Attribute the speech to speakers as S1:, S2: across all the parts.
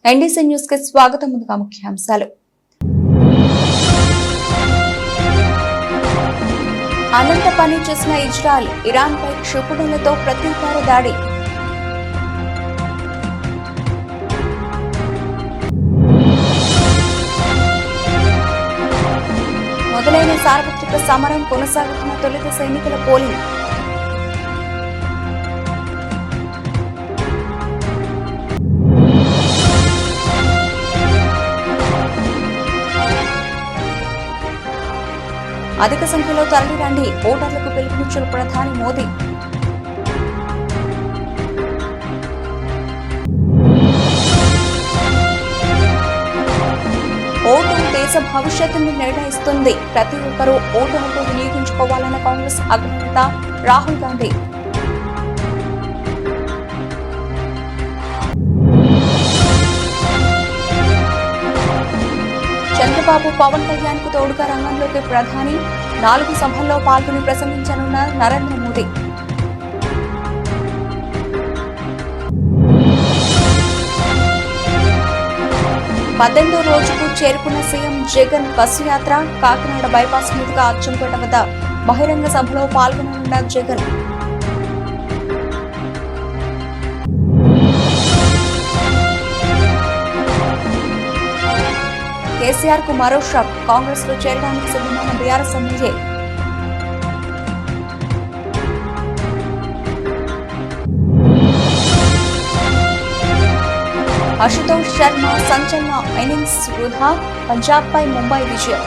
S1: NDC news కి స్వాగతం. ముందుగా ముఖ్యాంశాలు. అనంత పని చేసిన ఇజ్రాయెల్ ఇరాన్ పై క్షిపణులతో ప్రతీకార దాడి. మొదలైన సార్వత్రిక సమరం కొనసాగుతున్న తొలి దశ ఎన్నికల పోలింగ్. అధిక సంఖ్యలో తరలిరండి, ఓటర్లకు పిలుపునిచ్చిన ప్రధాని మోదీ. ఓటు దేశ భవిష్యత్తును నిర్ణయిస్తుంది, ప్రతి ఒక్కరూ ఓటు హక్కు వినియోగించుకోవాలన్న కాంగ్రెస్ అగ్రనేత రాహుల్ గాంధీ. చంద్రబాబు పవన్ కళ్యాణ్ కు తోడుగా రంగంలోకి ప్రధాని. 4 సభల్లో పాల్గొని ప్రసంగించనున్న నరేంద్ర మోదీ. పద్దెనిమిదో రోజుకు చేరుకున్న సీఎం జగన్ బస్సు యాత్ర. కాకినాడ బైపాస్ మీదుగా అచ్చంపేట వద్ద బహిరంగ సభలో పాల్గొననున్న జగన్. కేసీఆర్ కు మరో షాక్, కాంగ్రెస్ లో చేరడానికి సిద్ధమైన బీఆర్ఎస్ ఎమ్మెల్యే. అశుతోష్ శర్మ సంచలన ఇన్నింగ్స్ వృధా, పంజాబ్ పై ముంబై విజయం.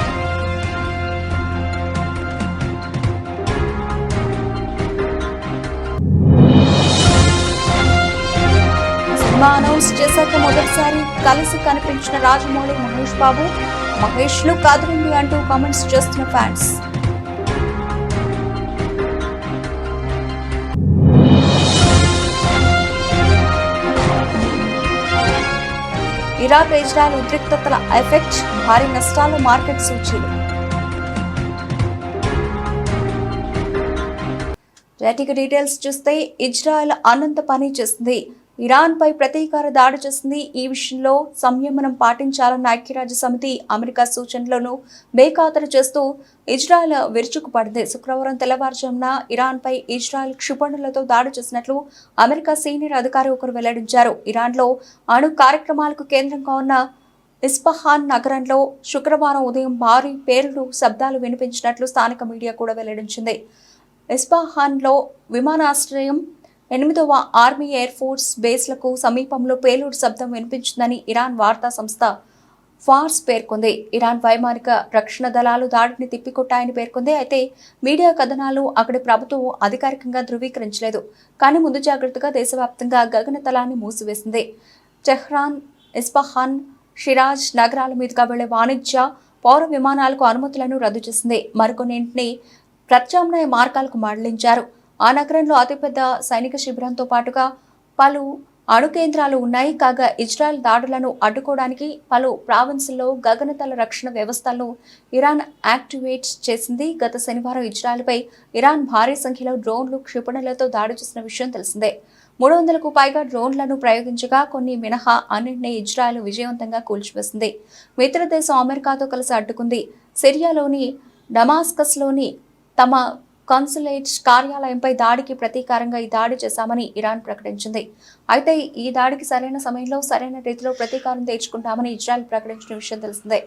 S1: సినిమా అనౌన్స్ చేశాక మొదటిసారి కలిసి కనిపించిన రాజమౌళి, మహేష్ బాబు. మహేష్ లు కాదురండి అంటూ కామెంట్స్ చేస్తున్న ఫ్యాన్స్. ఇరాక్ ఇజ్రాయెల్ ఉద్రిక్తతల ఎఫెక్ట్, భారీ నష్టాలు మార్కెట్ సూచీలు. డీటెయిల్స్ చూస్తే ఇజ్రాయెల్ అనంత పని చేసింది, ఇరాన్ పై ప్రతీకార దాడి చేసింది. ఈ విషయంలో సంయమనం పాటించాలన్న ఐక్యరాజ్య సమితి అమెరికా సూచనలను బేఖాతరు చేస్తూ ఇజ్రాయెల్ విరుచుకుపడింది. శుక్రవారం తెల్లవారుజామున ఇరాన్ పై ఇజ్రాయెల్ క్షిపణులతో దాడి చేసినట్లు అమెరికా సీనియర్ అధికారి ఒకరు వెల్లడించారు. ఇరాన్లో అణు కార్యక్రమాలకు కేంద్రంగా ఉన్న ఇస్ఫహాన్ నగరంలో శుక్రవారం ఉదయం భారీ పేలుడు శబ్దాలు వినిపించినట్లు స్థానిక మీడియా కూడా వెల్లడించింది. ఇస్ఫహాన్లో విమానాశ్రయం, 8వ ఆర్మీ ఎయిర్ ఫోర్స్ బేస్లకు సమీపంలో పేలుడు శబ్దం వినిపించిందని ఇరాన్ వార్తా సంస్థ ఫార్స్ పేర్కొంది. ఇరాన్ వైమానిక రక్షణ దళాలు దాడిని తిప్పికొట్టాయని పేర్కొంది. అయితే మీడియా కథనాలు అక్కడి ప్రభుత్వం అధికారికంగా ధృవీకరించలేదు. కానీ ముందు జాగ్రత్తగా దేశవ్యాప్తంగా గగనతలాన్ని మూసివేసింది. టెహ్రాన్, ఇస్ఫహాన్, షిరాజ్ నగరాల మీదుగా వెళ్లే వాణిజ్య, పౌర విమానాలకు అనుమతులను రద్దు చేసింది. మరికొన్నింటిని ప్రత్యామ్నాయ మార్గాలకు మళ్లించారు. ఆ నగరంలో అతిపెద్ద సైనిక శిబిరంతో పాటుగా పలు అణు కేంద్రాలు ఉన్నాయి. కాగా ఇజ్రాయెల్ దాడులను అడ్డుకోవడానికి పలు ప్రావిన్సుల్లో గగనతల రక్షణ వ్యవస్థలను ఇరాన్ యాక్టివేట్ చేసింది. గత శనివారం ఇజ్రాయెల్పై ఇరాన్ భారీ సంఖ్యలో డ్రోన్లు, క్షిపణులతో దాడి చేసిన విషయం తెలిసిందే. 300కు పైగా డ్రోన్లను ప్రయోగించగా కొన్ని మినహా అన్నింటినీ ఇజ్రాయెల్ విజయవంతంగా కూల్చివేసింది. మిత్రదేశం అమెరికాతో కలిసి అడ్డుకుంది. సిరియాలోని డమాస్కస్లోని తమ కాన్సులేట్ కార్యాలయంపై దాడికి ప్రతీకారంగా ఈ దాడి చేశామని ఇరాన్ ప్రకటించింది. అయితే ఈ దాడికి సరైన సమయంలో సరైన రీతిలో ప్రతీకారం తీర్చుకుంటామని ఇజ్రాయెల్ ప్రకటించిన విషయం తెలిసిందే.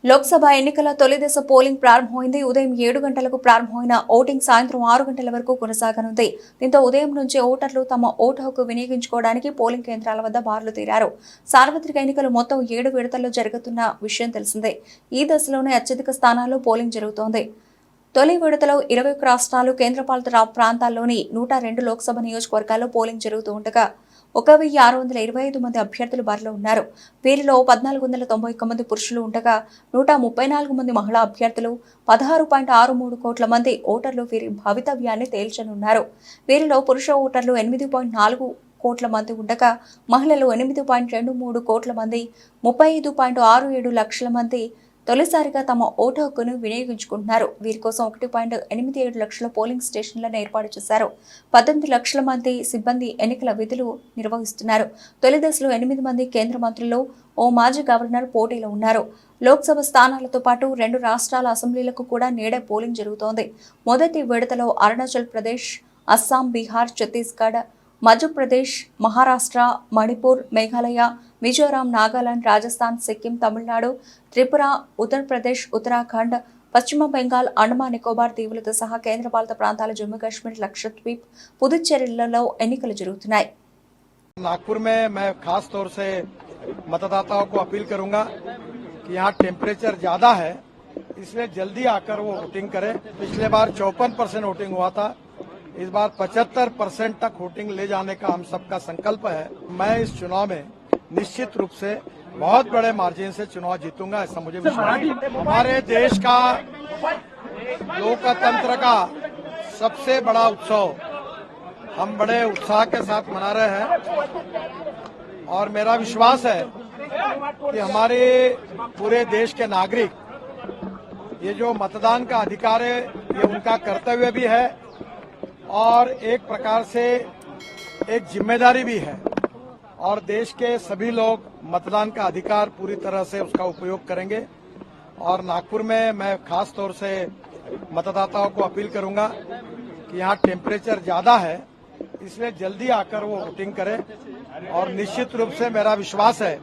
S1: లోక్సభ ఎన్నికల తొలి దశ పోలింగ్ ప్రారంభమైంది. ఉదయం 7 గంటలకు ప్రారంభమైన ఓటింగ్ సాయంత్రం 6 గంటల వరకు కొనసాగనుంది. దీంతో ఉదయం నుంచి ఓటర్లు తమ ఓటు హక్కు వినియోగించుకోవడానికి పోలింగ్ కేంద్రాల వద్ద బారులు తీరారు. సార్వత్రిక ఎన్నికలు మొత్తం 7 విడతల్లో జరుగుతున్న విషయం తెలిసిందే. ఈ దశలోనే అత్యధిక స్థానాల్లో పోలింగ్ జరుగుతోంది. తొలి విడతలో 21 రాష్ట్రాలు, కేంద్రపాలిత ప్రాంతాల్లోని 102 లోక్సభ నియోజకవర్గాల్లో పోలింగ్ జరుగుతూ ఉండగా 1625 మంది అభ్యర్థులు బరిలో ఉన్నారు. వీరిలో 1491 మంది పురుషులు ఉండగా 134 మంది మహిళా అభ్యర్థులు, 16.63 కోట్ల మంది ఓటర్లు వీరి భవితవ్యాన్ని తేల్చనున్నారు. వీరిలో పురుష ఓటర్లు 8.4 కోట్ల మంది ఉండగా మహిళలు 8.23 కోట్ల మంది, 35.67 లక్షల మంది తొలిసారిగా తమ ఓటు హక్కును వినియోగించుకుంటున్నారు. వీరి కోసం 1.87 లక్షల పోలింగ్ స్టేషన్లను ఏర్పాటు చేశారు. 18 లక్షల మంది సిబ్బంది ఎన్నికల విధులు నిర్వహిస్తున్నారు. తొలి దశలో 8 మంది కేంద్ర మంత్రులు, ఓ మాజీ గవర్నర్ పోటీలో ఉన్నారు. లోక్సభ స్థానాలతో పాటు 2 రాష్ట్రాల అసెంబ్లీలకు కూడా నేడే పోలింగ్ జరుగుతోంది. మొదటి విడతలో అరుణాచల్ ప్రదేశ్, అస్సాం, బీహార్, ఛత్తీస్గఢ్, మధ్యప్రదేశ్, మహారాష్ట్ర, మణిపూర్, మేఘాలయ, మిజోరాం, నాగాలాండ్, రాజస్థాన్, సిక్కిం, తమిళనాడు, త్రిపుర, ఉత్తరప్రదేశ్, ఉత్తరాఖండ్, పశ్చిమ బెంగాల్, అండమాన్ నికోబార్ దీవులతో సహా కేంద్రపాలిత ప్రాంతాల జమ్మూ కాశ్మీర్, లక్షద్వీప్, పుదుచ్చేరిలలో ఎన్నికలు జరుగుతున్నాయి.
S2: नागपुर में मैं खास तौर से मतदाताओं को अपील करूंगा कि यहाँ टेम्परेचर ज्यादा है, इसलिए जल्दी आकर वो वोटिंग करें। पिछले बार 54% वोटिंग हुआ था, इस बार 75% तक वोटिंग ले जाने का हम सबका संकल्प है। मैं इस चुनाव में निश्चित रूप से बहुत बड़े मार्जिन से चुनाव जीतूंगा, ऐसा मुझे विश्वास है। हमारे देश का लोकतंत्र का सबसे बड़ा उत्सव हम बड़े उत्साह के साथ मना रहे हैं और मेरा विश्वास है कि हमारे पूरे देश के नागरिक ये जो मतदान का अधिकार है ये उनका कर्तव्य भी है और एक प्रकार से एक जिम्मेदारी भी है और देश के सभी लोग मतदान का अधिकार पूरी तरह से उसका उपयोग करेंगे। और नागपुर में मैं खास तौर से मतदाताओं को अपील करूंगा कि यहाँ टेम्परेचर ज्यादा है, इसलिए जल्दी आकर वो वोटिंग करें। और निश्चित रूप से मेरा विश्वास है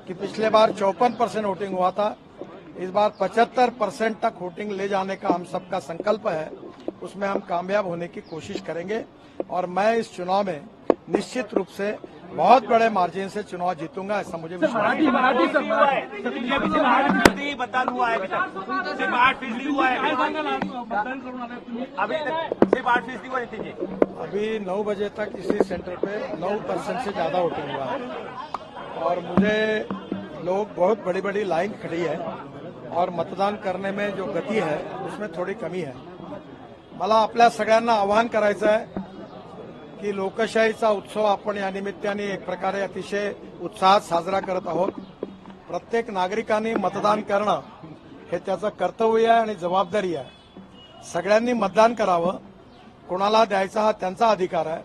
S2: कि पिछले बार 54% वोटिंग हुआ था, इस बार 75% तक वोटिंग ले जाने का हम सबका संकल्प है, उसमें हम कामयाब होने की कोशिश करेंगे। और मैं इस चुनाव में निश्चित रूप से बहुत बड़े मार्जिन से चुनाव जीतूंगा, ऐसा मुझे विश्वास है।
S3: मतदान हुआ है अभी तक सिर्फ 8% हुआ है, अभी तक सिर्फ 8% हुआ है।
S2: अभी 9 बजे तक इसी सेंटर पे 9% से ज्यादा वोटिंग हुआ है और मुझे लोग बहुत बड़ी बड़ी लाइन खड़ी है और मतदान करने में जो गति है उसमें थोडी कमी है। मला आपल्या सगळ्यांना आवाहन करायचं आहे की लोकशाहीचा उत्सव आपण या निमित्ताने एक प्रकारे अतिशय उत्साहात साजरा करत आहोत। प्रत्येक नागरिकांनी मतदान करणं हे त्याचं कर्तव्य आहे आणि जबाबदारी आहे। सगळ्यांनी मतदान करावं, कोणाला द्यायचा हा त्यांचा अधिकार आहे,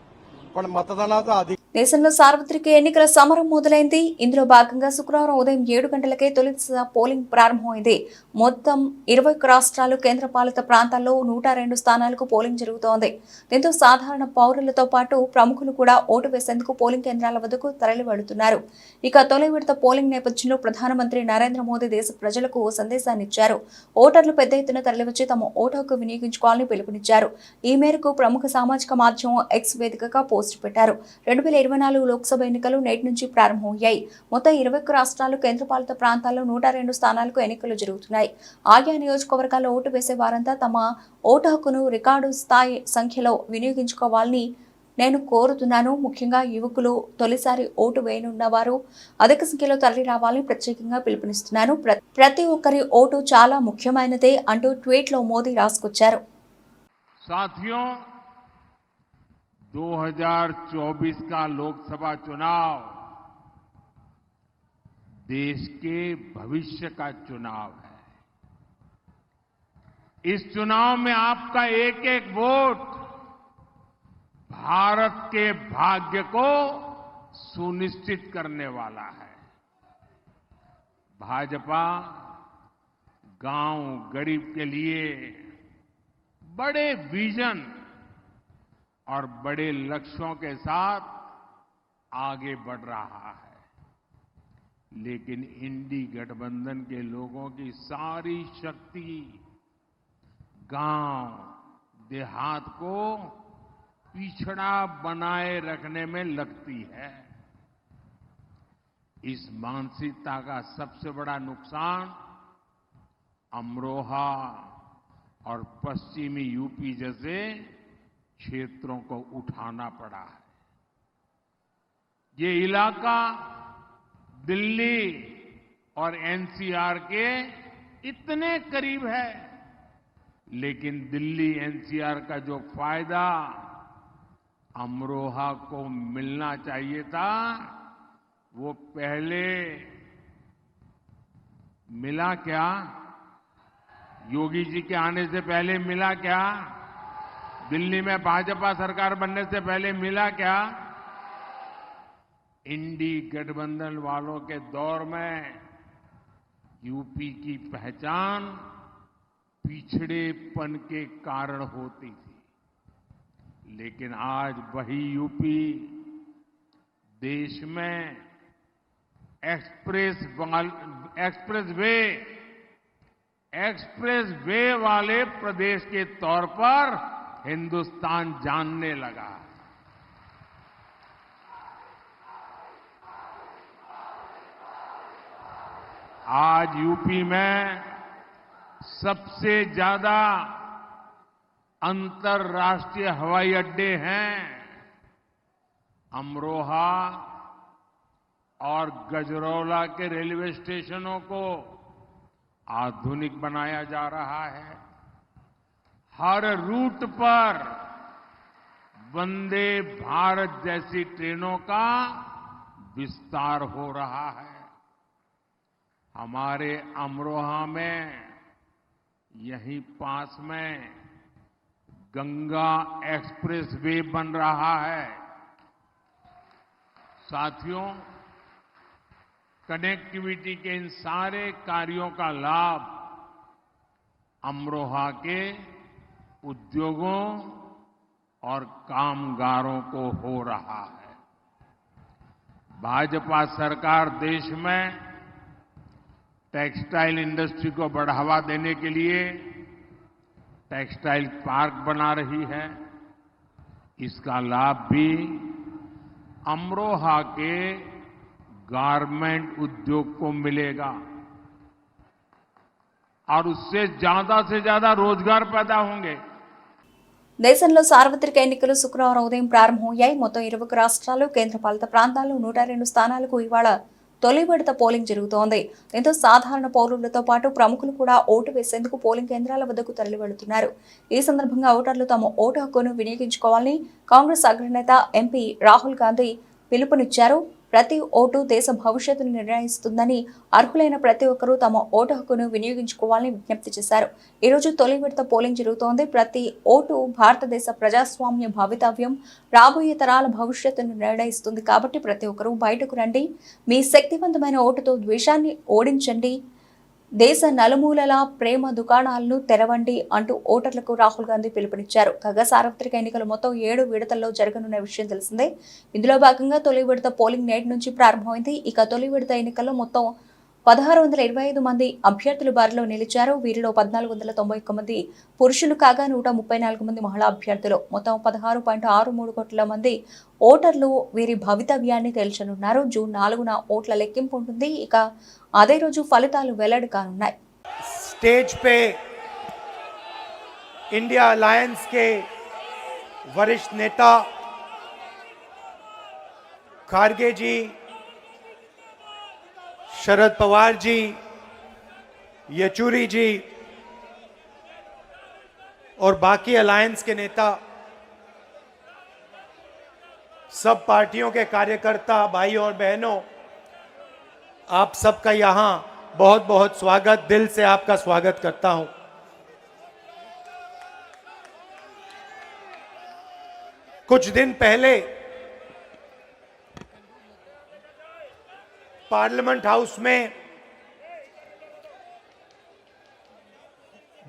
S2: पण मतदानाचा अधिकार
S1: దేశంలో సార్వత్రిక ఎన్నికల సమరం మొదలైంది. ఇందులో భాగంగా శుక్రవారం ఉదయం 7 గంటలకే తొలి పోలింగ్ ప్రారంభమైంది. మొత్తం 21 రాష్ట్రాలు, కేంద్రపాలిత ప్రాంతాల్లో 102 స్థానాలకు పోలింగ్ జరుగుతోంది. దీంతో సాధారణ పౌరులతో పాటు ప్రముఖులు కూడా ఓటు వేసేందుకు పోలింగ్ కేంద్రాల వద్దకు తరలి వెడుతున్నారు. ఇక తొలి విడత పోలింగ్ నేపథ్యంలో ప్రధానమంత్రి నరేంద్ర మోదీ దేశ ప్రజలకు సందేశాన్ని ఇచ్చారు. ఓటర్లు పెద్ద ఎత్తున తరలివచ్చి తమ ఓటు హక్కు వినియోగించుకోవాలని పిలుపునిచ్చారు. ఈ మేరకు ప్రముఖ సామాజిక మాధ్యమం ఎక్స్ వేదికగా పోస్టు పెట్టారు. 2024 లోక్సభ ఎన్నికలు నేటి నుంచి ప్రారంభమయ్యాయి. మొత్తం 21 రాష్ట్రాలు, కేంద్రపాలిత ప్రాంతాల్లో 102 స్థానాలకు ఎన్నికలు జరుగుతున్నాయి. ఆయా నియోజకవర్గాల్లో ఓటు వేసే వారంతా తమ ఓటు హక్కును రికార్డు స్థాయి సంఖ్యలో వినియోగించుకోవాలని నేను కోరుతున్నాను. ముఖ్యంగా యువకులు, తొలిసారి ఓటు వేయనున్న వారు అధిక సంఖ్యలో తరలి రావాలని ప్రత్యేకంగా పిలుపునిస్తున్నాను. ప్రతి ఒక్కరి ఓటు చాలా ముఖ్యమైనదే అంటూ ట్వీట్లో మోదీ రాసుకొచ్చారు.
S4: 2024 का लोकसभा चुनाव देश के भविष्य का चुनाव है। इस चुनाव में आपका एक एक वोट भारत के भाग्य को सुनिश्चित करने वाला है। भाजपा गांव गरीब के लिए बड़े विजन और बड़े लक्ष्यों के साथ आगे बढ़ रहा है, लेकिन इंडी गठबंधन के लोगों की सारी शक्ति गांव देहात को पिछड़ा बनाए रखने में लगती है। इस मानसिकता का सबसे बड़ा नुकसान अमरोहा और पश्चिमी यूपी जैसे क्षेत्रों को उठाना पड़ा है। ये इलाका दिल्ली और एनसीआर के इतने करीब है, लेकिन दिल्ली एनसीआर का जो फायदा अमरोहा को मिलना चाहिए था, वो पहले मिला क्या? योगी जी के आने से पहले मिला क्या? दिल्ली में भाजपा सरकार बनने से पहले मिला क्या? इंडी गठबंधन वालों के दौर में यूपी की पहचान पिछड़ेपन के कारण होती थी, लेकिन आज वही यूपी देश में एक्सप्रेस वे वाले प्रदेश के तौर पर हिंदुस्तान जानने लगा। आज यूपी में सबसे ज्यादा अंतर्राष्ट्रीय हवाई अड्डे हैं। अमरोहा और गजरौला के रेलवे स्टेशनों को आधुनिक बनाया जा रहा है। हर रूट पर वंदे भारत जैसी ट्रेनों का विस्तार हो रहा है। हमारे अमरोहा में यहीं पास में गंगा एक्सप्रेस वे बन रहा है। साथियों, कनेक्टिविटी के इन सारे कार्यों का लाभ अमरोहा के उद्योगों और कामगारों को हो रहा है। भाजपा सरकार देश में टेक्सटाइल इंडस्ट्री को बढ़ावा देने के लिए टेक्सटाइल पार्क बना रही है। इसका लाभ भी अमरोहा के गारमेंट उद्योग को मिलेगा और उससे से ज्यादा रोजगार पैदा होंगे।
S1: దేశంలో సార్వత్రిక ఎన్నికలు శుక్రవారం ఉదయం ప్రారంభమయ్యాయి. మొత్తం 21 రాష్ట్రాలు, కేంద్రపాలిత ప్రాంతాల్లో 102 స్థానాలకు ఇవాళ తొలి విడత పోలింగ్ జరుగుతోంది. దీంతో సాధారణ పౌరులతో పాటు ప్రముఖులు కూడా ఓటు వేసేందుకు పోలింగ్ కేంద్రాల వద్దకు తరలి వెళుతున్నారు. ఈ సందర్భంగా ఓటర్లు తమ ఓటు హక్కును వినియోగించుకోవాలని కాంగ్రెస్ అగ్రనేత ఎంపీ రాహుల్ గాంధీ పిలుపునిచ్చారు. ప్రతి ఓటు దేశ భవిష్యత్తును నిర్ణయిస్తుందని, అర్హులైన ప్రతి ఒక్కరూ తమ ఓటు హక్కును వినియోగించుకోవాలని విజ్ఞప్తి చేశారు. ఈ రోజు తొలి విడత పోలింగ్ జరుగుతోంది. ప్రతి ఓటు భారతదేశ ప్రజాస్వామ్య భవితవ్యం, రాబోయే తరాల భవిష్యత్తును నిర్ణయిస్తుంది. కాబట్టి ప్రతి ఒక్కరూ బయటకు రండి, మీ శక్తివంతమైన ఓటుతో ద్వేషాన్ని ఓడించండి, దేశ నలుమూలల ప్రేమ దుకాణాలను తెరవండి అంటూ ఓటర్లకు రాహుల్ గాంధీ పిలుపునిచ్చారు. కాగా సార్వత్రిక ఎన్నికలు మొత్తం 7 విడతల్లో జరగనున్న విషయం తెలిసిందే. ఇందులో భాగంగా తొలి విడత పోలింగ్ నేటి నుంచి ప్రారంభమైంది. ఇక తొలి విడత ఎన్నికల్లో మొత్తం 1625 మంది అభ్యర్థులు బారిలో నిలిచారు. వీరిలో 1491 మంది పురుషులు కాగా 134 మంది మహిళా అభ్యర్థులు. మొత్తం 16.63 కోట్ల మంది ఓటర్లు వీరి భవితవ్యాన్ని తేల్చనున్నారు. జూన్ 4న ఓట్ల లెక్కింపు ఉంటుంది. ఇక అదే రోజు ఫలితాలు వెల్లడి కానున్నాయి.
S2: स्टेज पे इंडिया अलायंस के वरिष्ठ नेता खारगे जी, शरद पवार जी, येचुरी जी और बाकी अलायंस के नेता, सब पार्टियों के कार्यकर्ता भाई और बहनों, आप सबका यहां बहुत बहुत स्वागत, दिल से आपका स्वागत करता हूं। कुछ दिन पहले पार्लियामेंट हाउस में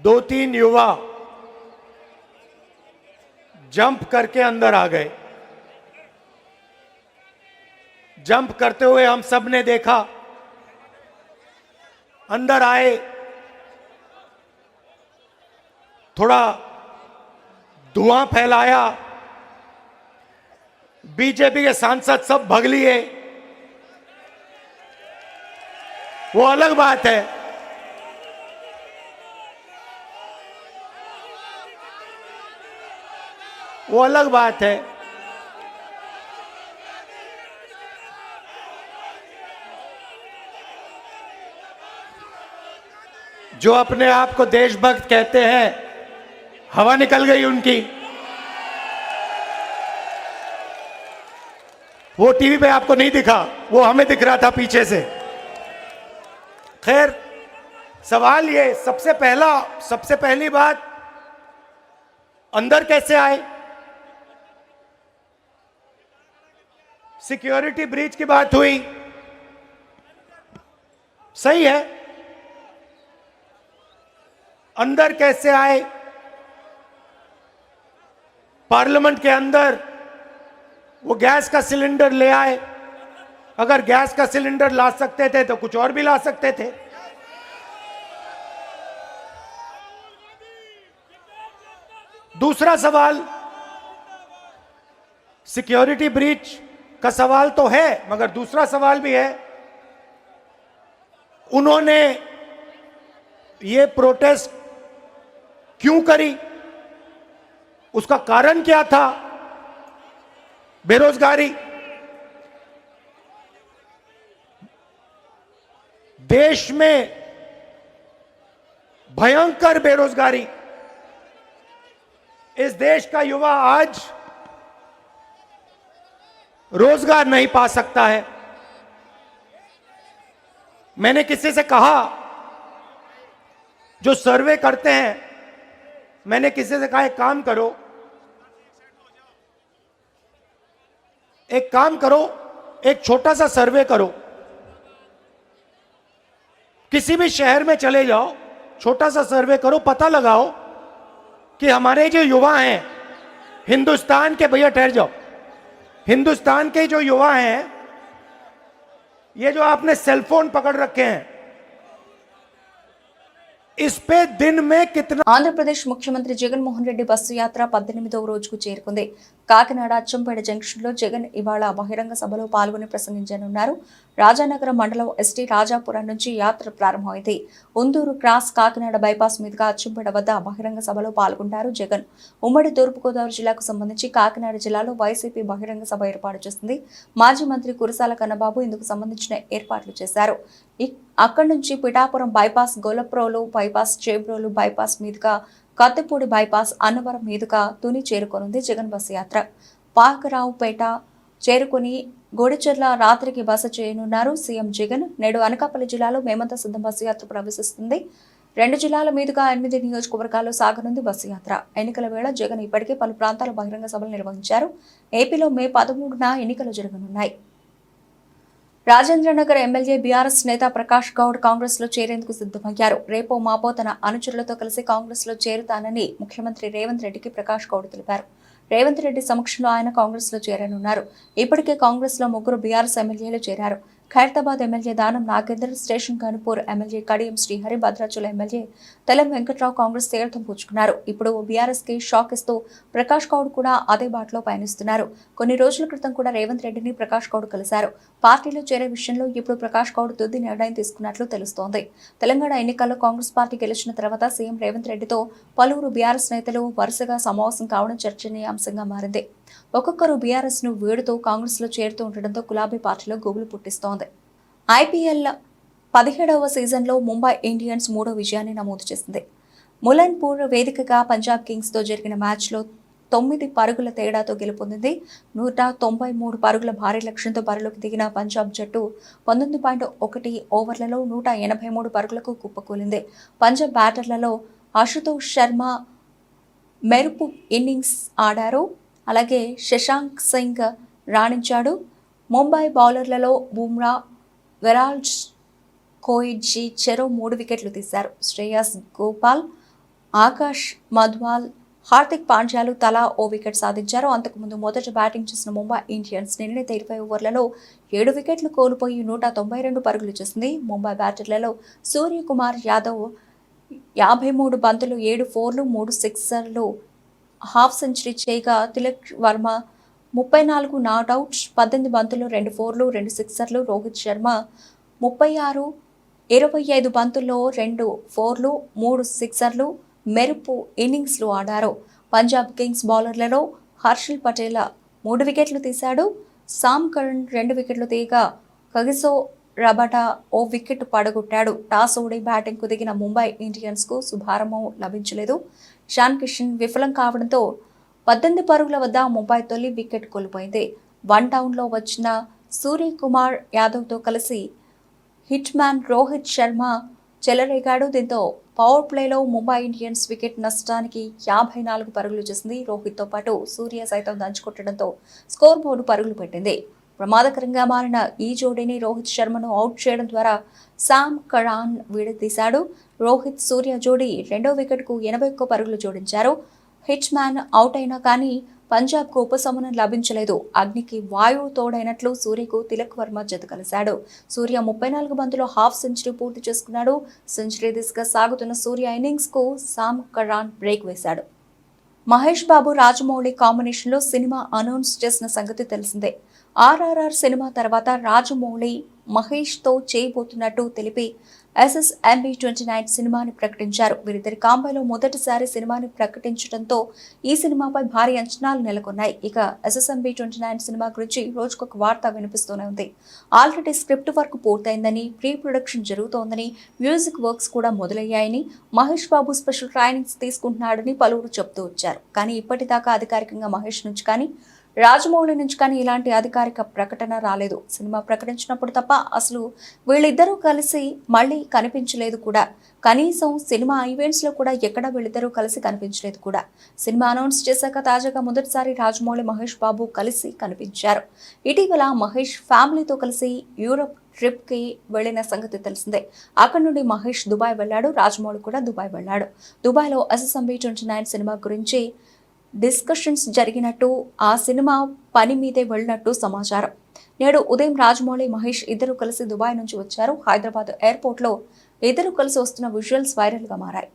S2: 2-3 युवा जंप करके अंदर आ गए। जंप करते हुए हम सब ने देखा, अंदर आए, थोड़ा धुआं फैलाया, बीजेपी के सांसद सब भग लिए। वो अलग बात है, वो अलग बात है। जो अपने आप को देशभक्त कहते हैं, हवा निकल गई उनकी। वो टीवी पे आपको नहीं दिखा, वो हमें दिख रहा था पीछे से। खैर,
S5: सवाल ये, सबसे पहली बात, अंदर कैसे आए? सिक्योरिटी ब्रीच की बात हुई, सही है। अंदर कैसे आए? पार्लियामेंट के अंदर वो गैस का सिलेंडर ले आए। अगर गैस का सिलेंडर ला सकते थे तो कुछ और भी ला सकते थे। दूसरा सवाल, सिक्योरिटी ब्रीच का सवाल तो है, मगर दूसरा सवाल भी है, उन्होंने ये प्रोटेस्ट क्यों करी? उसका कारण क्या था? बेरोजगारी। देश में भयंकर बेरोजगारी। इस देश का युवा आज रोजगार नहीं पा सकता है। मैंने किसी से कहा, जो सर्वे करते हैं, मैंने किसी से कहा एक काम करो, एक छोटा सा सर्वे करो, किसी भी शहर में चले जाओ, छोटा सा सर्वे करो, पता लगाओ कि हमारे जो युवा हैं हिंदुस्तान के, भैया ठहर जाओ, हिंदुस्तान के जो युवा हैं, ये जो आपने सेलफोन पकड़ रखे हैं, इस पे दिन में कितना।
S1: ఆంధ్రప్రదేశ్ ముఖ్యమంత్రి జగన్మోహన్ రెడ్డి బస్సు యాత్ర 18వ రోజుకు చేరుకుంది. కాకినాడ అచ్చంపేట జంక్షన్ లో జగన్ ఇవాళ బహిరంగ సభలో పాల్గొని ప్రసంగించనున్నారు. రాజానగరం మండలం ఎస్టీ రాజాపురం నుంచి యాత్ర ప్రారంభమైంది. ఉందూరు క్రాస్ కాకినాడ బైపాస్ మీదుగా అచ్చంపేట వద్ద బహిరంగ సభలో పాల్గొంటారు జగన్. ఉమ్మడి తూర్పుగోదావరి జిల్లాకు సంబంధించి కాకినాడ జిల్లాలో వైసీపీ బహిరంగ సభ ఏర్పాటు చేసింది. మాజీ మంత్రి కురసాల కన్నబాబు ఇందుకు సంబంధించిన ఏర్పాట్లు చేశారు. అక్కడి నుంచి Pithapuram bypass, Gollaprolu bypass, Chebrolu bypass మీదుగా కత్తిపూడి బైపాస్, అన్నవరం మీదుగా తుని చేరుకోనుంది జగన్ బస్సు యాత్ర. పాకరావుపేట చేరుకుని గోడిచెర్ల రాత్రికి బస చేయనున్నారు సీఎం జగన్. నేడు అనకాపల్లి జిల్లాలో మేమంతా సిద్ధం బస్సు యాత్ర ప్రవేశిస్తుంది. 2 జిల్లాల మీదుగా 8 నియోజకవర్గాల్లో సాగనుంది బస్సు యాత్ర. ఎన్నికల వేళ జగన్ ఇప్పటికే పలు ప్రాంతాల బహిరంగ సభలు నిర్వహించారు. ఏపీలో మే 13న ఎన్నికలు జరగనున్నాయి. రాజేంద్రనగర్ ఎమ్మెల్యే బీఆర్ఎస్ నేత ప్రకాష్ గౌడ్ కాంగ్రెస్ లో చేరేందుకు సిద్ధమయ్యారు. రేపో మాపో తన అనుచరులతో కలిసి కాంగ్రెస్ లో చేరుతానని ముఖ్యమంత్రి రేవంత్ రెడ్డికి ప్రకాష్ గౌడ్ తెలిపారు. రేవంత్ రెడ్డి సమక్షంలో ఆయన కాంగ్రెస్ లో చేరనున్నారు. ఇప్పటికే కాంగ్రెస్ లో 3 బీఆర్ఎస్ ఎమ్మెల్యేలు చేరారు. Khairatabad MLA Danam Nagender, Station Ghanpur MLA Kadiyam Srihari, Bhadrachalam MLA Tellam Venkatrao Congress తీర్థం పుచ్చుకున్నారు. ఇప్పుడు బీఆర్ఎస్ కి షాక్ ఇస్తూ ప్రకాష్ గౌడ్ కూడా అదే బాటలో పయనిస్తున్నారు. కొన్ని రోజుల క్రితం కూడా రేవంత్ రెడ్డిని ప్రకాష్ గౌడ్ కలిశారు. పార్టీలో చేరే విషయంలో ఇప్పుడు ప్రకాష్ గౌడ్ తుది నిర్ణయం తీసుకున్నట్లు తెలుస్తోంది. తెలంగాణ ఎన్నికల్లో కాంగ్రెస్ పార్టీ గెలిచిన తర్వాత సీఎం రేవంత్ రెడ్డితో పలువురు బీఆర్ఎస్ నేతలు వరుసగా సమావేశం కావడం చర్చనీయాంశంగా మారింది. ఒక్కొక్కరు బీఆర్ఎస్ ను వేడుతూ కాంగ్రెస్ లో చేరుతూ ఉండడంతో గులాబీ పార్టీలో గుబులు పుట్టిస్తోంది. ఐపీఎల్ 17వ సీజన్లో ముంబై ఇండియన్స్ 3వ విజయాన్ని నమోదు చేసింది. ములన్పూర్ వేదికగా పంజాబ్ కింగ్స్ తో జరిగిన మ్యాచ్లో 9 పరుగుల తేడాతో గెలుపొందింది. 193 పరుగుల భారీ లక్ష్యంతో బరిలోకి దిగిన పంజాబ్ జట్టు 19.1 ఓవర్లలో 183 పరుగులకు కుప్పకూలింది. పంజాబ్ బ్యాటర్లలో అశుతోష్ శర్మ మెరుపు ఇన్నింగ్స్ ఆడారు. అలాగే శశాంక్ సింగ్ రాణించాడు. ముంబై బౌలర్లలో బుమ్రా, విరాట్ కోహ్లీ చెరో 3 వికెట్లు తీశారు. శ్రేయస్ గోపాల్, ఆకాష్ మధ్వాల్, హార్దిక్ పాండ్యాలు తలా ఓ వికెట్ సాధించారు. అంతకుముందు మొదట బ్యాటింగ్ చేసిన ముంబై ఇండియన్స్ నిర్ణీత 20 ఓవర్లలో 7 వికెట్లు కోల్పోయి 192 పరుగులు చేసింది. ముంబై బ్యాటర్లలో సూర్యకుమార్ యాదవ్ 53 బంతులు 7 ఫోర్లు 3 సిక్సర్లు హాఫ్ సెంచరీ చేయగా, తిలక్ వర్మ 34 నాట్అవుట్స్, 18 బంతులు 2 ఫోర్లు 2 సిక్సర్లు, రోహిత్ శర్మ 36 25 బంతుల్లో 2 ఫోర్లు 3 సిక్సర్లు మెరుపు ఇన్నింగ్స్లు ఆడారు. పంజాబ్ కింగ్స్ బౌలర్లలో హర్షల్ పటేల్ 3 వికెట్లు తీశాడు. సామ్ కరణ్ 2 వికెట్లు తీయగా, కగిసో రబాడా ఓ వికెట్ పడగొట్టాడు. టాస్ ఓడి బ్యాటింగ్కు దిగిన ముంబై ఇండియన్స్కు శుభారంభం లభించలేదు. షాన్ కిషన్ విఫలం కావడంతో 18 పరుగుల వద్ద ముంబై తొలి వికెట్ కోల్పోయింది. 1 డౌన్లో వచ్చిన సూర్యకుమార్ యాదవ్తో కలిసి హిట్ మ్యాన్ రోహిత్ శర్మ చెలరేగాడు. దీంతో పవర్ ప్లేలో ముంబై ఇండియన్స్ వికెట్ నష్టానికి 54 పరుగులు చేసింది. రోహిత్తో పాటు సూర్య సైతం దంచుకొట్టడంతో స్కోర్ బోర్డు పరుగులు పెట్టింది. ప్రమాదకరంగా మారిన ఈ జోడీని రోహిత్ శర్మను అవుట్ చేయడం ద్వారా సామ్ కరాన్ విడదీశాడు. రోహిత్ సూర్య జోడీ రెండో వికెట్కు 81 పరుగులు జోడించారు. హిట్ మ్యాన్ అవుట్ అయినా కానీ పంజాబ్కు ఉపశమనం లభించలేదు. అగ్నికి వాయువు తోడైనట్లు సూర్యకు తిలక్ వర్మ జత కలిశాడు. సూర్య 34 బంతుల్లో హాఫ్ సెంచరీ పూర్తి చేసుకున్నాడు. సెంచరీ దిశగా సాగుతున్న సూర్య ఇన్నింగ్స్కు సామ్ కరాన్ బ్రేక్ వేశాడు. మహేష్ బాబు రాజమౌళి కాంబినేషన్లో సినిమా అనౌన్స్ చేసిన సంగతి తెలిసిందే. ఆర్ఆర్ఆర్ సినిమా తర్వాత రాజమౌళి మహేష్తో చేయబోతున్నట్టు తెలిపి SSMB 29 సినిమాని ప్రకటించారు. వీరిద్దరి కాంబోలో మొదటిసారి సినిమాని ప్రకటించడంతో ఈ సినిమాపై భారీ అంచనాలు నెలకొన్నాయి. ఇక SSMB 29 సినిమా గురించి రోజుకొక వార్త వినిపిస్తూనే ఉంది. ఆల్రెడీ స్క్రిప్ట్ వర్క్ పూర్తయిందని, ప్రీ ప్రొడక్షన్ జరుగుతోందని, మ్యూజిక్ వర్క్స్ కూడా మొదలయ్యాయని, మహేష్ బాబు స్పెషల్ ట్రైనింగ్స్ తీసుకుంటున్నాడని పలువురు చెప్తూ వచ్చారు. కానీ ఇప్పటిదాకా అధికారికంగా మహేష్ నుంచి కానీ రాజమౌళి నుంచి కానీ ఇలాంటి అధికారిక ప్రకటన రాలేదు. సినిమా ప్రకటించినప్పుడు తప్ప అసలు వీళ్ళిద్దరూ కలిసి మళ్ళీ కనిపించలేదు కూడా. కనీసం సినిమా ఈవెంట్స్లో కూడా ఎక్కడ వీళ్ళిద్దరూ కలిసి కనిపించలేదు కూడా. సినిమా అనౌన్స్ చేశాక తాజాగా మొదటిసారి రాజమౌళి మహేష్ బాబు కలిసి కనిపించారు. ఇటీవల మహేష్ ఫ్యామిలీతో కలిసి యూరప్ ట్రిప్కి వెళ్లిన సంగతి తెలిసిందే. అక్కడి నుండి మహేష్ దుబాయ్ వెళ్లాడు. రాజమౌళి కూడా దుబాయ్ వెళ్లాడు. దుబాయ్లో SSMB 29 సినిమా గురించి డిస్కషన్స్ జరిగినట్టు, ఆ సినిమా పని మీదే వెళ్ళినట్టు సమాచారం. నేడు ఉదయం రాజమౌళి మహేష్ ఇద్దరు కలిసి దుబాయ్ నుంచి వచ్చారు. హైదరాబాద్ ఎయిర్పోర్ట్లో ఇద్దరు కలిసి వస్తున్న విజువల్స్ వైరల్గా మారాయి.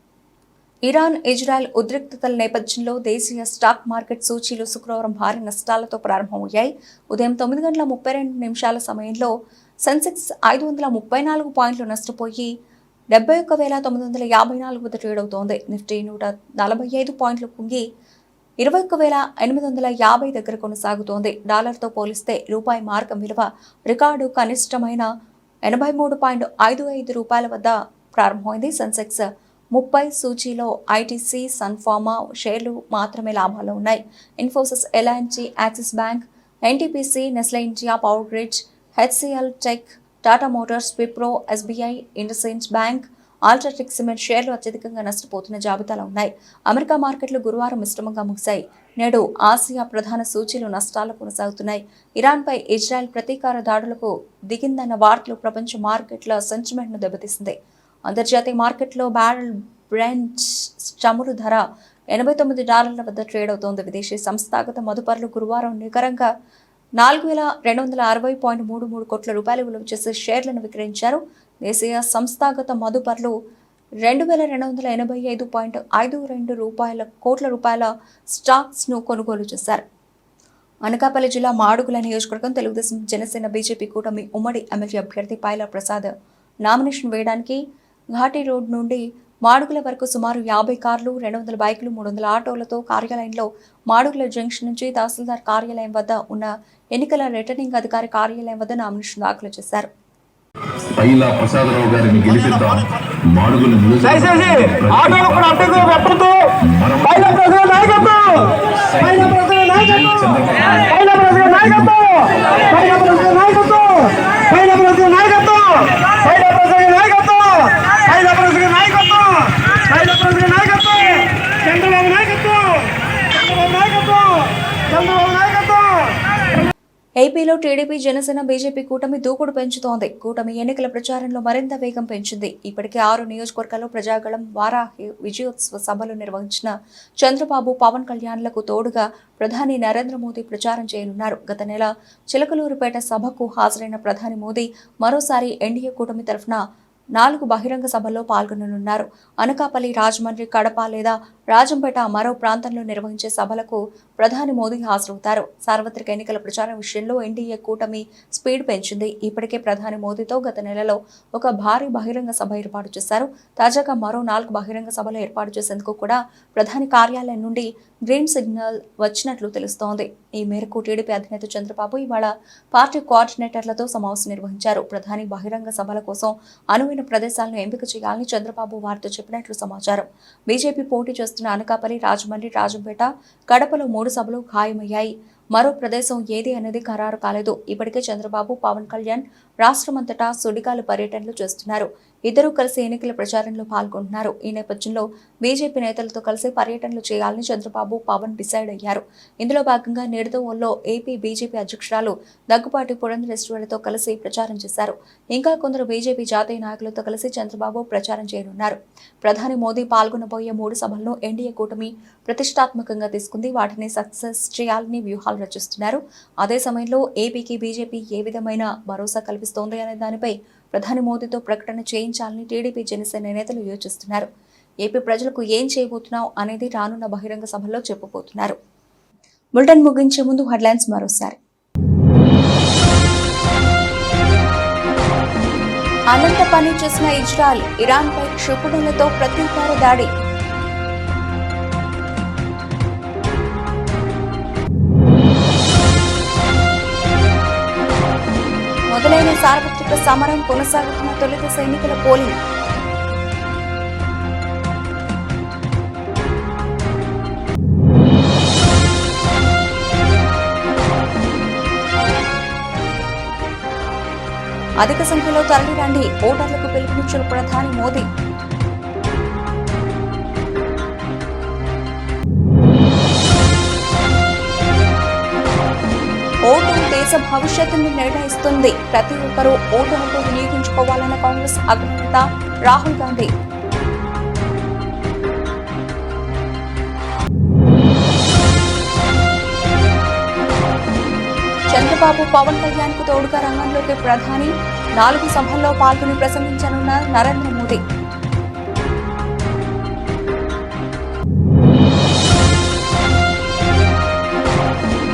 S1: ఇరాన్ ఇజ్రాయెల్ ఉద్రిక్తతల నేపథ్యంలో దేశీయ స్టాక్ మార్కెట్ సూచీలు శుక్రవారం భారీ నష్టాలతో ప్రారంభమయ్యాయి. ఉదయం 9:32 సమయంలో సెన్సెక్స్ 534 పాయింట్లు నష్టపోయి 71,954 వద్ద ట్రేడ్ అవుతోంది. నిఫ్టీ 145 పాయింట్లు కుంగి 21,850 దగ్గర కొనసాగుతోంది. డాలర్తో పోలిస్తే రూపాయి మార్గం విలువ రికార్డు కనిష్టమైన 83.55 రూపాయల వద్ద ప్రారంభమైంది. సెన్సెక్స్ 30 సూచీలో ఐటీసీ, సన్ఫార్మా షేర్లు మాత్రమే లాభాల్లో ఉన్నాయి. ఇన్ఫోసిస్, ఎల్ఐఎన్జీ, Axis Bank, NTPC, Nestle India, Power Grid, HCL Tech, Tata Motors, Wipro, SBI, IndusInd Bank, UltraTech Cement షేర్లు అత్యధికంగా నష్టపోతున్న జాబితాలో ఉన్నాయి. అమెరికా మార్కెట్లు గురువారం మిశ్రమంగా ముగిశాయి. నేడు ఆసియా ప్రధాన సూచీలు నష్టాలు కొనసాగుతున్నాయి. ఇరాన్పై ఇజ్రాయెల్ ప్రతీకార దాడులకు దిగిందన్న వార్తలు ప్రపంచ మార్కెట్ల సెంటిమెంట్ను దెబ్బతీసింది. అంతర్జాతీయ మార్కెట్లో బ్యారెల్ బ్రెంట్ చమురు ధర $89 వద్ద ట్రేడ్ అవుతోంది. విదేశీ సంస్థాగత మదుపరులు గురువారం నికరంగా 4,260.33 కోట్ల రూపాయలు విలువ చేసే షేర్లను విక్రయించారు. దేశీయ సంస్థాగత మదుపరులు 2,285.52 కోట్ల రూపాయల స్టాక్స్ను కొనుగోలు చేశారు. అనకాపల్లి జిల్లా మాడుగుల నియోజకవర్గం తెలుగుదేశం, జనసేన, బీజేపీ కూటమి ఉమ్మడి ఎమ్మెల్యే అభ్యర్థి పైలా ప్రసాద్ నామినేషన్ వేయడానికి ఘాటీ రోడ్ నుండి మాడుగుల వరకు సుమారు 50 కార్లు, 200 బైకులు, 300 ఆటోలతో కార్యాలయంలో మాడుగుల జంక్షన్ నుంచి తహసీల్దార్ కార్యాలయం వద్ద ఉన్న ఎన్నికల రిటర్నింగ్ అధికారి కార్యాలయం వద్ద నామినేషన్ దాఖలు చేశారు.
S6: పైలా ప్రసాదరావు గారిని గెలిపిద్దాం. మాడుగుల
S1: ఏపీలో టీడీపీ, జనసేన, బీజేపీ కూటమి దూకుడు పెంచుతోంది. కూటమి ఎన్నికల ప్రచారంలో మరింత వేగం పెంచింది. ఇప్పటికే 6 నియోజకవర్గాల్లో ప్రజాగళం, వారాహి విజయోత్సవ సభలు నిర్వహించిన చంద్రబాబు, పవన్ కళ్యాణ్లకు తోడుగా ప్రధాని నరేంద్ర మోదీ ప్రచారం చేయనున్నారు. గత నెల చిలకలూరుపేట సభకు హాజరైన ప్రధాని మోదీ మరోసారి ఎన్డీఏ కూటమి తరఫున 4 బహిరంగ సభల్లో పాల్గొననున్నారు. అనకాపల్లి, రాజమండ్రి, కడప లేదా రాజంపేట మరో ప్రాంతంలో నిర్వహించే సభలకు ప్రధాని మోదీ హాజరవుతారు. సార్వత్రిక ఎన్నికల ప్రచారం విషయంలో ఎన్డీఏ కూటమి స్పీడ్ పెంచింది. ఇప్పటికే ప్రధాని మోదీతో గత నెలలో ఒక భారీ బహిరంగ సభ ఏర్పాటు చేశారు. తాజాగా మరో 4 బహిరంగ సభలు ఏర్పాటు చేసేందుకు కూడా ప్రధాని కార్యాలయం నుండి గ్రీన్ సిగ్నల్ వచ్చినట్లు తెలుస్తోంది. ఈ మేరకు టీడీపీ అధినేత చంద్రబాబు ఇవాళ పార్టీ కోఆర్డినేటర్లతో సమావేశం నిర్వహించారు. ప్రధాని బహిరంగ సభల కోసం అనువైన ప్రదేశాలను ఎంపిక చేయాలని చంద్రబాబు వారితో చెప్పినట్లు సమాచారం. బీజేపీ పోటీ చేస్తున్న అనకాపల్లి, రాజమండ్రి, రాజంపేట, కడపలో 3 సభలు ఖాయమయ్యాయి. మరో ప్రదేశం ఏది అనేది ఖరారు కాలేదు. ఇప్పటికే చంద్రబాబు, పవన్ కళ్యాణ్ రాష్ట్రమంతటా సుడిగాలి పర్యటనలు చేస్తున్నారు. ఇద్దరూ కలిసి ఎన్నికల ప్రచారంలో పాల్గొంటున్నారు. ఈ నేపథ్యంలో బీజేపీ నేతలతో కలిసి పర్యటనలు చేయాలని చంద్రబాబు, పవన్ డిసైడ్ అయ్యారు. ఇందులో భాగంగా నిడదవోల్లో ఏపీ బీజేపీ అధ్యక్షురాలు దగ్గుపాటి పురంధరేశ్వరితో కలిసి ప్రచారం చేశారు. ఇంకా కొందరు బీజేపీ జాతీయ నాయకులతో కలిసి చంద్రబాబు ప్రచారం చేయనున్నారు. ప్రధాని మోదీ పాల్గొనబోయే 3 సభలను ఎన్డీఏ కూటమి ప్రతిష్టాత్మకంగా తీసుకుంది. వాటిని సక్సెస్ చేయాలని వ్యూహాలు రచిస్తున్నారు. అదే సమయంలో ఏపీకి బీజేపీ ఏ విధమైన భరోసా కల్పిస్తోంది అనే దానిపై ప్రధాని మోదీతో ప్రకటన చేయించాలని టీడీపీ, జనసేన నేతలు యోచిస్తున్నారు. ఏపీ ప్రజలకు ఏం చేయబోతున్నావు అనేది రానున్న బహిరంగ సభల్లో చెప్పబోతున్నారు. బులెటిన్ ముగించే ముందు హెడ్లైన్స్ మరోసారి. అనంత పని చేసిన ఇజ్రాయెల్, ఇరాన్పై క్షిపణులతో ప్రతీకార దాడి. మొదలైన సార్వత్రిక సమరం కొనసాగుతున్న తొలి దశ ఎన్నికల పోలింగ్. అధిక సంఖ్యలో తరలిరండి, ఓటర్లకు పిలుపునిచ్చిన ప్రధాని మోదీ. ఓటు దేశ భవిష్యత్తును నిర్ణయిస్తుంది. ప్రతి ఒక్కరూ ఓటు హక్కు వినియోగించుకోవాలన్న కాంగ్రెస్ అగ్రనేత రాహుల్ గాంధీ. చంద్రబాబు, పవన్ కళ్యాణ్ కు తోడుగా రంగంలోకి ప్రధాని. 4 సభల్లో పాల్గొని ప్రసంగించనున్న నరేంద్ర మోదీ.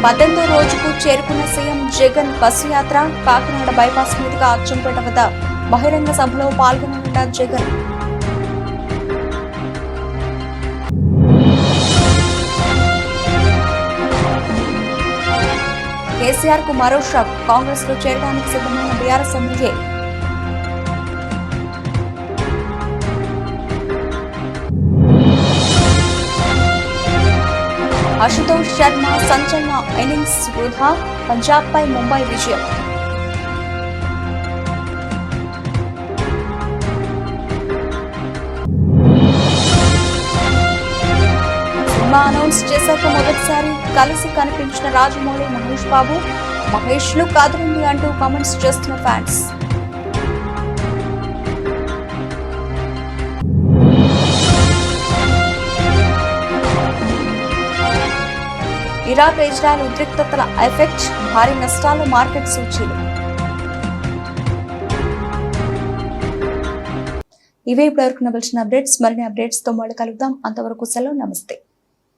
S1: పద్దెనిమిదో రోజుకు చేరుకున్న సీఎం జగన్ బస్సు యాత్ర. కాకినాడ బైపాస్ మీదుగా అచ్చంపేట వద్ద బహిరంగ సభలో పాల్గొననున్న జగన్. కేసీఆర్ కు మరో షాక్. కాంగ్రెస్ లో చేరడానికి సిద్ధమైన బీఆర్ఎస్ ఎమ్మెల్యే. అశుతోష్ శర్మ సంచలన ఇన్నింగ్స్ వృధా. పంజాబ్ పై ముంబై విజయం. సినిమా అనౌన్స్ చేశాక మొదటిసారి కలిసి కనిపించిన రాజమౌళి, మహేష్ బాబు. మహేష్ లు కాదురండి అంటూ కామెంట్స్ చేస్తున్న ఫ్యాన్స్. ఇరాక్, ఇజ్రాయెల్ ఉద్రిక్తతల ఎఫెక్ట్, భారీ నష్టాలు మార్కెట్ సూచీలు. ఇవే ఇప్పుడు వరకు నవలసిన అప్డేట్స్. మరిన్ని అప్డేట్స్ తో మళ్ళీ కలుద్దాం. అంతవరకు సెలవు, నమస్తే.